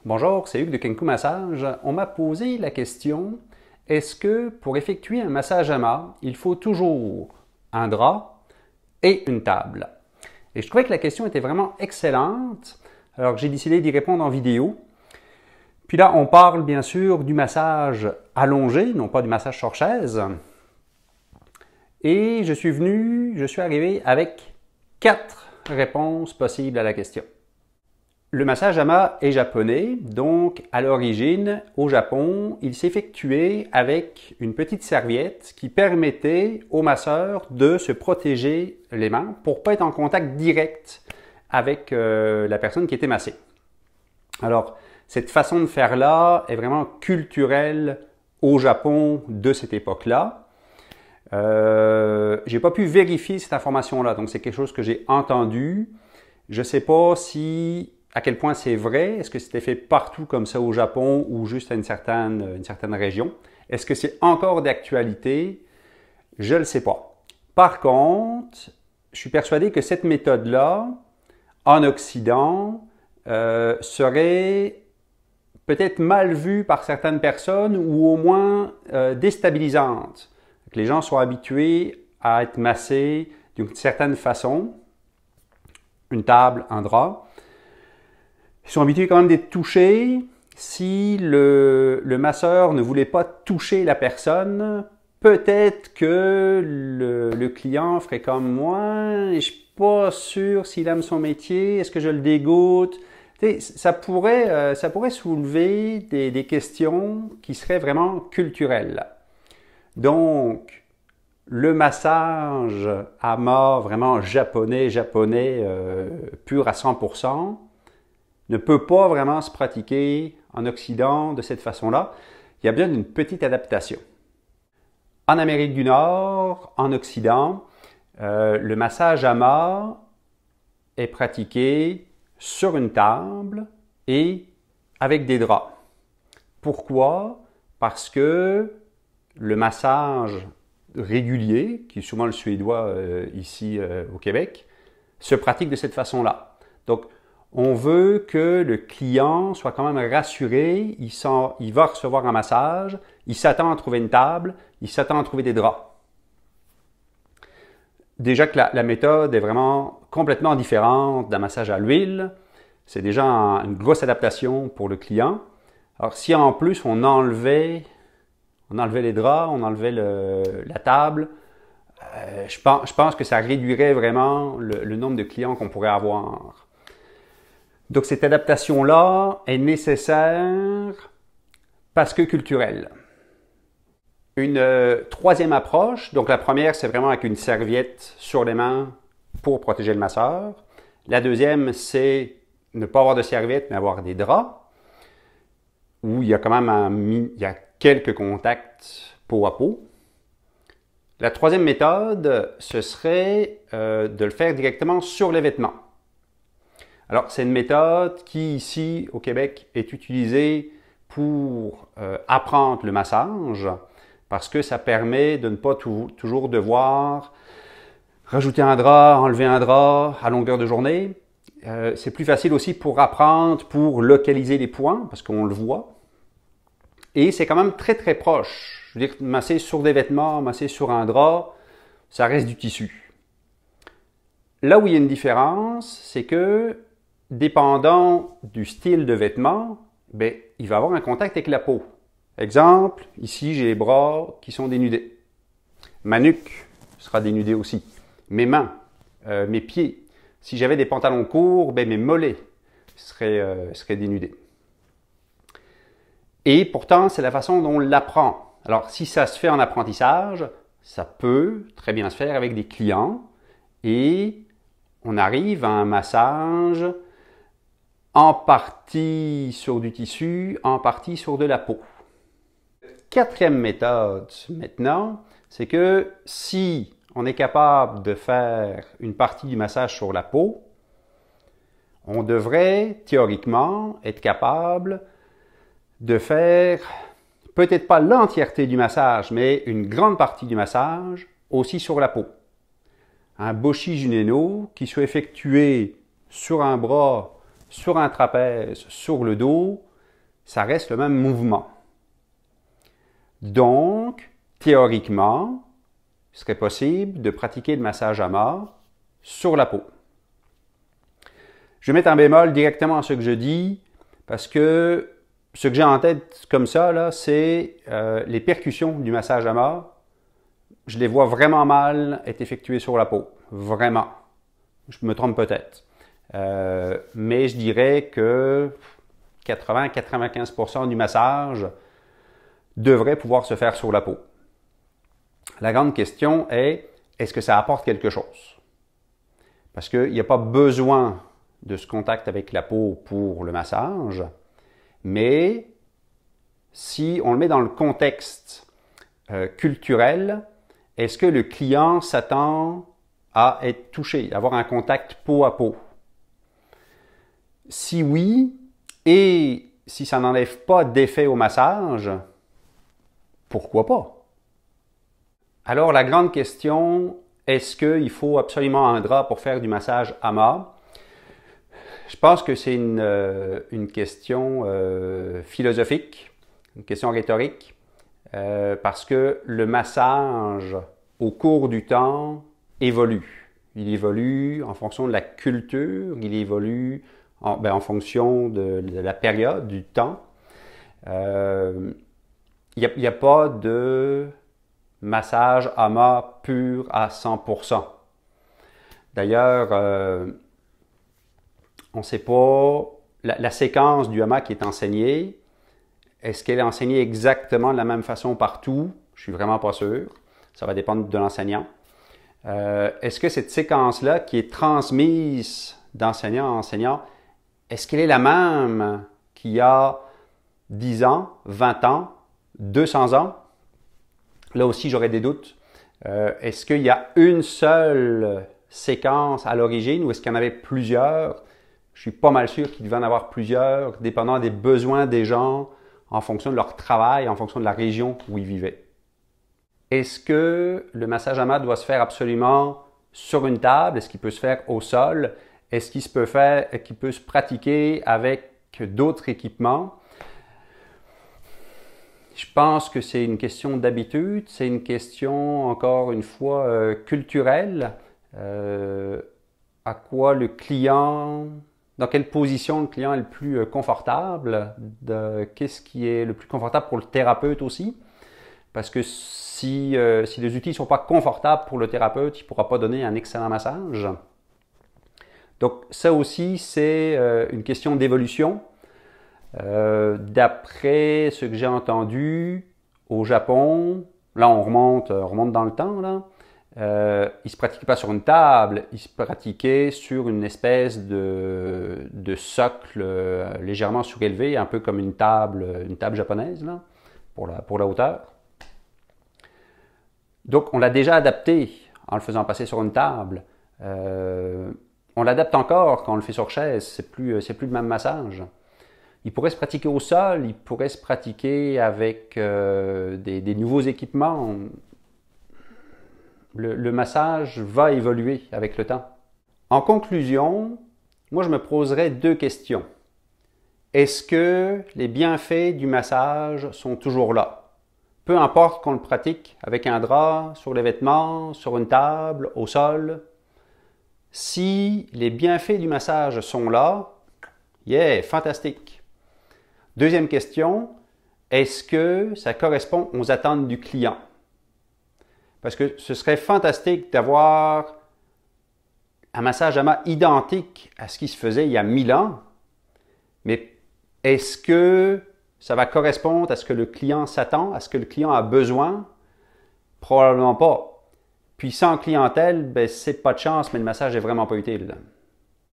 Bonjour, c'est Hugues de Kenku Massage. On m'a posé la question, est-ce que pour effectuer un massage ama, il faut toujours un drap et une table? Et je trouvais que la question était vraiment excellente, alors que j'ai décidé d'y répondre en vidéo. Puis là, on parle bien sûr du massage allongé, non pas du massage sur chaise. Et je suis arrivé avec 4 réponses possibles à la question. Le massage ama est japonais, donc à l'origine, au Japon, il s'effectuait avec une petite serviette qui permettait au masseur de se protéger les mains pour ne pas être en contact direct avec la personne qui était massée. Alors, cette façon de faire-là est vraiment culturelle au Japon de cette époque-là. J'ai pas pu vérifier cette information-là, donc c'est quelque chose que j'ai entendu. Je ne sais pas à quel point c'est vrai. Est-ce que c'était fait partout comme ça au Japon ou juste à une certaine région? Est-ce que c'est encore d'actualité? Je ne le sais pas. Par contre, je suis persuadé que cette méthode-là, en Occident, serait peut-être mal vue par certaines personnes ou au moins déstabilisante. Que les gens sont habitués à être massés d'une certaine façon, une table, un drap. Ils sont habitués quand même d'être touchés. Si le masseur ne voulait pas toucher la personne, peut-être que le client ferait comme moi. Je ne suis pas sûr s'il aime son métier. Est-ce que je le dégoûte? Ça pourrait soulever des questions qui seraient vraiment culturelles. Donc, le massage ama vraiment japonais, pur à 100%, ne peut pas vraiment se pratiquer en Occident de cette façon-là. Il y a besoin d'une petite adaptation. En Amérique du Nord, en Occident, le massage ama est pratiqué sur une table et avec des draps. Pourquoi? Parce que le massage régulier, qui est souvent le suédois ici au Québec, se pratique de cette façon-là. Donc, on veut que le client soit quand même rassuré, il va recevoir un massage, il s'attend à trouver une table, il s'attend à trouver des draps. Déjà que la méthode est vraiment complètement différente d'un massage à l'huile, c'est déjà une grosse adaptation pour le client. Alors si en plus on enlevait les draps, on enlevait la table, je pense que ça réduirait vraiment le nombre de clients qu'on pourrait avoir. Donc cette adaptation-là est nécessaire parce que culturelle. Une troisième approche, donc la première c'est vraiment avec une serviette sur les mains pour protéger le masseur. La deuxième c'est ne pas avoir de serviette mais avoir des draps où il y a quand même quelques contacts peau à peau. La troisième méthode, ce serait de le faire directement sur les vêtements. Alors, c'est une méthode qui, ici, au Québec, est utilisée pour apprendre le massage parce que ça permet de ne pas toujours devoir rajouter un drap, enlever un drap à longueur de journée. C'est plus facile aussi pour apprendre, pour localiser les points parce qu'on le voit. Et c'est quand même très, très proche. Je veux dire, masser sur des vêtements, masser sur un drap, ça reste du tissu. Là où il y a une différence, c'est que dépendant du style de vêtement, il va avoir un contact avec la peau. Exemple, ici j'ai les bras qui sont dénudés. Ma nuque sera dénudée aussi. Mes mains, mes pieds. Si j'avais des pantalons courts, mes mollets seraient dénudés. Et pourtant, c'est la façon dont on l'apprend. Alors, si ça se fait en apprentissage, ça peut très bien se faire avec des clients et on arrive à un massage en partie sur du tissu, en partie sur de la peau. Quatrième méthode maintenant, c'est que si on est capable de faire une partie du massage sur la peau, on devrait théoriquement être capable de faire peut-être pas l'entièreté du massage, mais une grande partie du massage aussi sur la peau. Un boshi juneno qui soit effectué sur un bras, sur un trapèze, sur le dos, ça reste le même mouvement. Donc, théoriquement, il serait possible de pratiquer le massage AMA sur la peau. Je vais mettre un bémol directement à ce que je dis parce que ce que j'ai en tête comme ça, là, c'est les percussions du massage AMA. Je les vois vraiment mal être effectuées sur la peau. Vraiment. Je me trompe peut-être. Mais je dirais que 80-95% du massage devrait pouvoir se faire sur la peau. La grande question est, est-ce que ça apporte quelque chose? Parce qu'il n'y a pas besoin de ce contact avec la peau pour le massage, mais si on le met dans le contexte culturel, est-ce que le client s'attend à être touché, à avoir un contact peau à peau? Si oui, et si ça n'enlève pas d'effet au massage, pourquoi pas? Alors la grande question, est-ce qu'il faut absolument un drap pour faire du massage AMA? Je pense que c'est une question philosophique, une question rhétorique, parce que le massage, au cours du temps, évolue. Il évolue en fonction de la culture, il évolue en fonction de la période, du temps. Il n'y a pas de massage AMA pur à 100%. D'ailleurs, on ne sait pas la séquence du AMA qui est enseignée. Est-ce qu'elle est enseignée exactement de la même façon partout? Je ne suis vraiment pas sûr. Ça va dépendre de l'enseignant. Est-ce que cette séquence-là qui est transmise d'enseignant en enseignant, est-ce qu'elle est la même qu'il y a 10 ans, 20 ans, 200 ans? Là aussi, j'aurais des doutes. Est-ce qu'il y a une seule séquence à l'origine ou est-ce qu'il y en avait plusieurs? Je suis pas mal sûr qu'il devait en avoir plusieurs, dépendant des besoins des gens, en fonction de leur travail, en fonction de la région où ils vivaient. Est-ce que le massage AMA doit se faire absolument sur une table? Est-ce qu'il peut se faire au sol? Est-ce qu'il peut se pratiquer avec d'autres équipements? Je pense que c'est une question d'habitude, c'est une question, encore une fois, culturelle. À quoi le client, dans quelle position le client est le plus confortable, qu'est-ce qui est le plus confortable pour le thérapeute aussi. Parce que si les outils ne sont pas confortables pour le thérapeute, il ne pourra pas donner un excellent massage. Donc ça aussi, c'est une question d'évolution. D'après ce que j'ai entendu, au Japon, là on remonte dans le temps, là, il ne se pratiquait pas sur une table, il se pratiquait sur une espèce de socle légèrement surélevé, un peu comme une table japonaise là, pour la hauteur. Donc on l'a déjà adapté en le faisant passer sur une table. On l'adapte encore quand on le fait sur chaise, c'est plus le même massage. Il pourrait se pratiquer au sol, il pourrait se pratiquer avec des nouveaux équipements. Le massage va évoluer avec le temps. En conclusion, moi je me poserais deux questions. Est-ce que les bienfaits du massage sont toujours là? Peu importe qu'on le pratique avec un drap, sur les vêtements, sur une table, au sol. Si les bienfaits du massage sont là, yeah, fantastique. Deuxième question, est-ce que ça correspond aux attentes du client? Parce que ce serait fantastique d'avoir un massage AMA identique à ce qui se faisait il y a 1000 ans, mais est-ce que ça va correspondre à ce que le client s'attend, à ce que le client a besoin? Probablement pas. Puis sans clientèle, ben, c'est pas de chance, mais le massage n'est vraiment pas utile.